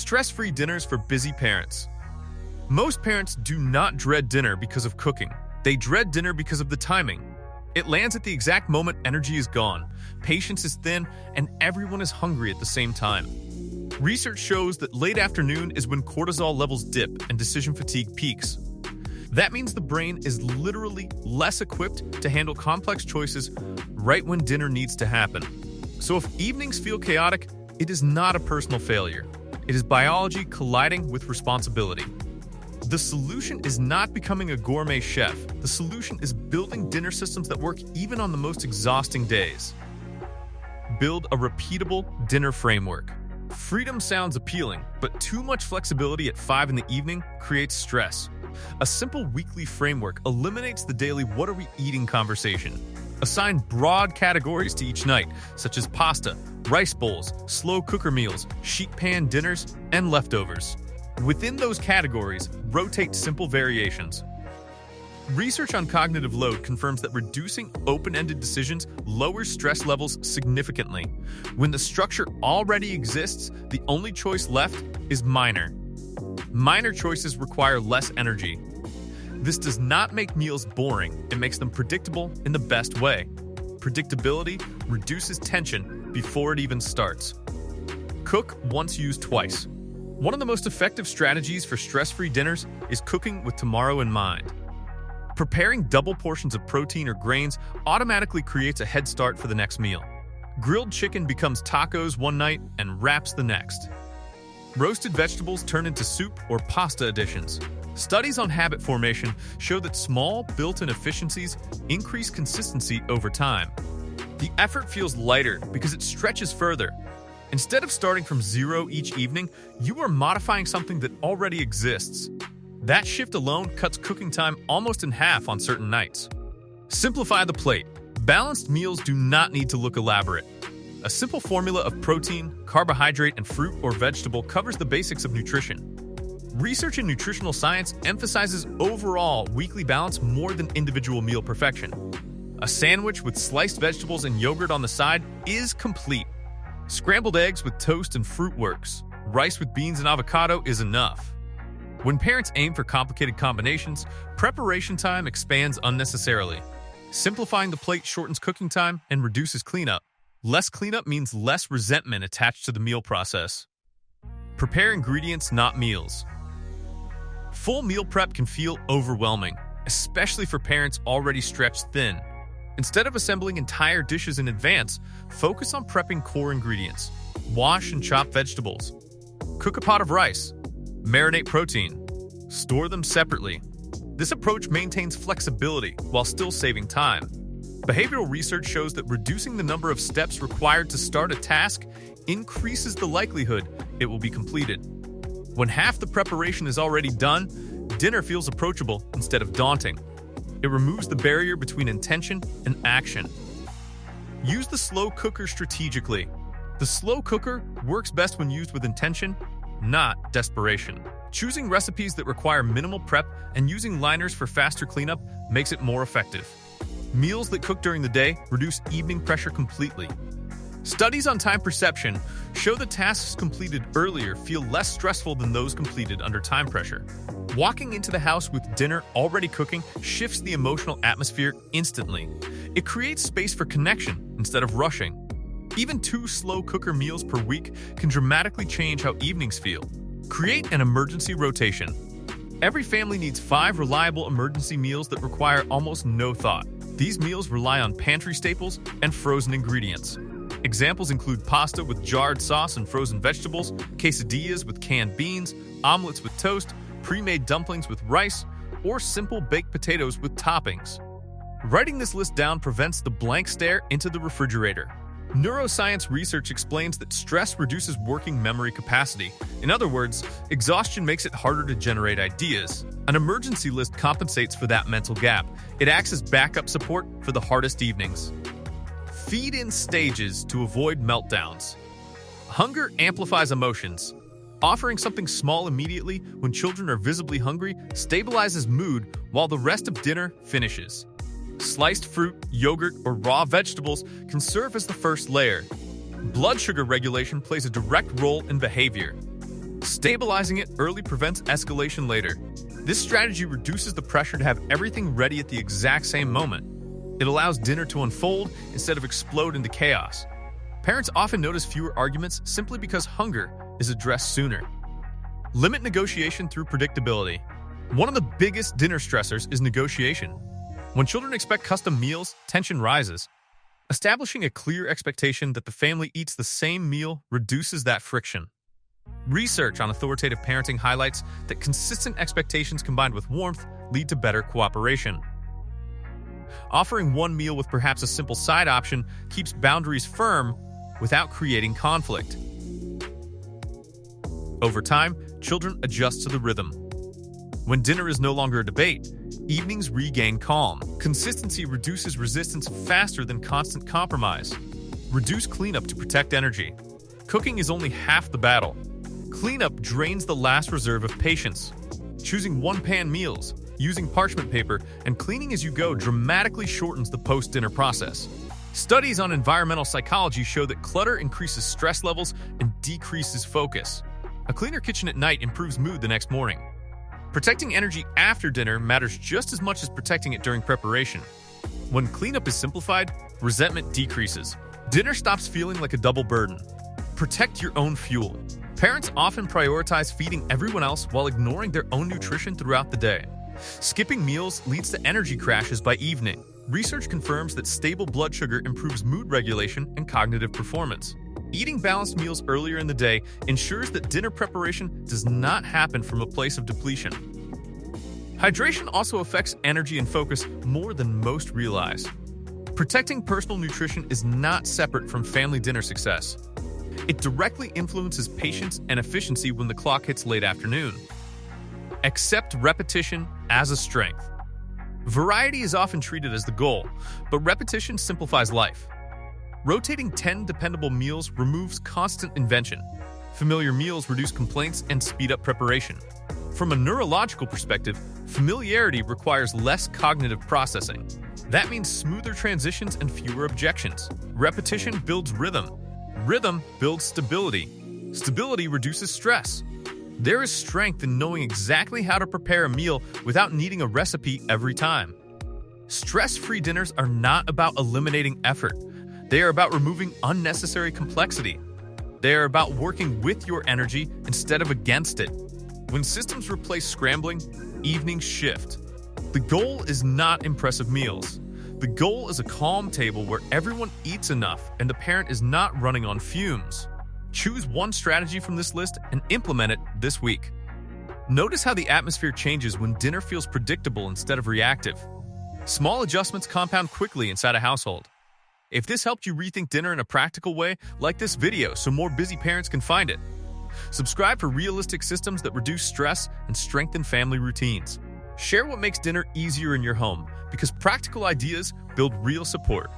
Stress-free dinners for busy parents. Most parents do not dread dinner because of cooking. They dread dinner because of the timing. It lands at the exact moment energy is gone, patience is thin, and everyone is hungry at the same time. Research shows that late afternoon is when cortisol levels dip and decision fatigue peaks. That means the brain is literally less equipped to handle complex choices right when dinner needs to happen. So if evenings feel chaotic, it is not a personal failure. It is biology colliding with responsibility. The solution is not becoming a gourmet chef. The solution is building dinner systems that work even on the most exhausting days. Build a repeatable dinner framework. Freedom sounds appealing, but too much flexibility at 5 in the evening creates stress. A simple weekly framework eliminates the daily "what are we eating" conversation. Assign broad categories to each night, such as pasta, rice bowls, slow cooker meals, sheet pan dinners, and leftovers. Within those categories, rotate simple variations. Research on cognitive load confirms that reducing open-ended decisions lowers stress levels significantly. When the structure already exists, the only choice left is minor. Minor choices require less energy. This does not make meals boring, it makes them predictable in the best way. Predictability reduces tension before it even starts. Cook once, use twice. One of the most effective strategies for stress-free dinners is cooking with tomorrow in mind. Preparing double portions of protein or grains automatically creates a head start for the next meal. Grilled chicken becomes tacos one night and wraps the next. Roasted vegetables turn into soup or pasta additions. Studies on habit formation show that small, built-in efficiencies increase consistency over time. The effort feels lighter because it stretches further. Instead of starting from zero each evening, you are modifying something that already exists. That shift alone cuts cooking time almost in half on certain nights. Simplify the plate. Balanced meals do not need to look elaborate. A simple formula of protein, carbohydrate, and fruit or vegetable covers the basics of nutrition. Research in nutritional science emphasizes overall weekly balance more than individual meal perfection. A sandwich with sliced vegetables and yogurt on the side is complete. Scrambled eggs with toast and fruit works. Rice with beans and avocado is enough. When parents aim for complicated combinations, preparation time expands unnecessarily. Simplifying the plate shortens cooking time and reduces cleanup. Less cleanup means less resentment attached to the meal process. Prepare ingredients, not meals. Full meal prep can feel overwhelming, especially for parents already stretched thin. Instead of assembling entire dishes in advance, focus on prepping core ingredients. Wash and chop vegetables. Cook a pot of rice. Marinate protein. Store them separately. This approach maintains flexibility while still saving time. Behavioral research shows that reducing the number of steps required to start a task increases the likelihood it will be completed. When half the preparation is already done, dinner feels approachable instead of daunting. It removes the barrier between intention and action. Use the slow cooker strategically. The slow cooker works best when used with intention, not desperation. Choosing recipes that require minimal prep and using liners for faster cleanup makes it more effective. Meals that cook during the day reduce evening pressure completely. Studies on time perception show that tasks completed earlier feel less stressful than those completed under time pressure. Walking into the house with dinner already cooking shifts the emotional atmosphere instantly. It creates space for connection instead of rushing. Even 2 slow cooker meals per week can dramatically change how evenings feel. Create an emergency rotation. Every family needs 5 reliable emergency meals that require almost no thought. These meals rely on pantry staples and frozen ingredients. Examples include pasta with jarred sauce and frozen vegetables, quesadillas with canned beans, omelets with toast, pre-made dumplings with rice, or simple baked potatoes with toppings. Writing this list down prevents the blank stare into the refrigerator. Neuroscience research explains that stress reduces working memory capacity. In other words, exhaustion makes it harder to generate ideas. An emergency list compensates for that mental gap. It acts as backup support for the hardest evenings. Feed in stages to avoid meltdowns. Hunger amplifies emotions. Offering something small immediately when children are visibly hungry stabilizes mood while the rest of dinner finishes. Sliced fruit, yogurt, or raw vegetables can serve as the first layer. Blood sugar regulation plays a direct role in behavior. Stabilizing it early prevents escalation later. This strategy reduces the pressure to have everything ready at the exact same moment. It allows dinner to unfold instead of explode into chaos. Parents often notice fewer arguments simply because hunger is addressed sooner. Limit negotiation through predictability. One of the biggest dinner stressors is negotiation. When children expect custom meals, tension rises. Establishing a clear expectation that the family eats the same meal reduces that friction. Research on authoritative parenting highlights that consistent expectations combined with warmth lead to better cooperation. Offering one meal with perhaps a simple side option keeps boundaries firm without creating conflict. Over time, children adjust to the rhythm. When dinner is no longer a debate, evenings regain calm. Consistency reduces resistance faster than constant compromise. Reduce cleanup to protect energy. Cooking is only half the battle. Cleanup drains the last reserve of patience. Choosing one-pan meals, using parchment paper, and cleaning as you go dramatically shortens the post-dinner process. Studies on environmental psychology show that clutter increases stress levels and decreases focus. A cleaner kitchen at night improves mood the next morning. Protecting energy after dinner matters just as much as protecting it during preparation. When cleanup is simplified, resentment decreases. Dinner stops feeling like a double burden. Protect your own fuel. Parents often prioritize feeding everyone else while ignoring their own nutrition throughout the day. Skipping meals leads to energy crashes by evening. Research confirms that stable blood sugar improves mood regulation and cognitive performance. Eating balanced meals earlier in the day ensures that dinner preparation does not happen from a place of depletion. Hydration also affects energy and focus more than most realize. Protecting personal nutrition is not separate from family dinner success. It directly influences patience and efficiency when the clock hits late afternoon. Accept repetition as a strength. Variety is often treated as the goal, but repetition simplifies life. Rotating 10 dependable meals removes constant invention. Familiar meals reduce complaints and speed up preparation. From a neurological perspective, familiarity requires less cognitive processing. That means smoother transitions and fewer objections. Repetition builds rhythm. Rhythm builds stability. Stability reduces stress. There is strength in knowing exactly how to prepare a meal without needing a recipe every time. Stress-free dinners are not about eliminating effort. They are about removing unnecessary complexity. They are about working with your energy instead of against it. When systems replace scrambling, evenings shift. The goal is not impressive meals. The goal is a calm table where everyone eats enough and the parent is not running on fumes. Choose one strategy from this list and implement it this week. Notice how the atmosphere changes when dinner feels predictable instead of reactive. Small adjustments compound quickly inside a household. If this helped you rethink dinner in a practical way, like this video so more busy parents can find it. Subscribe for realistic systems that reduce stress and strengthen family routines. Share what makes dinner easier in your home, because practical ideas build real support.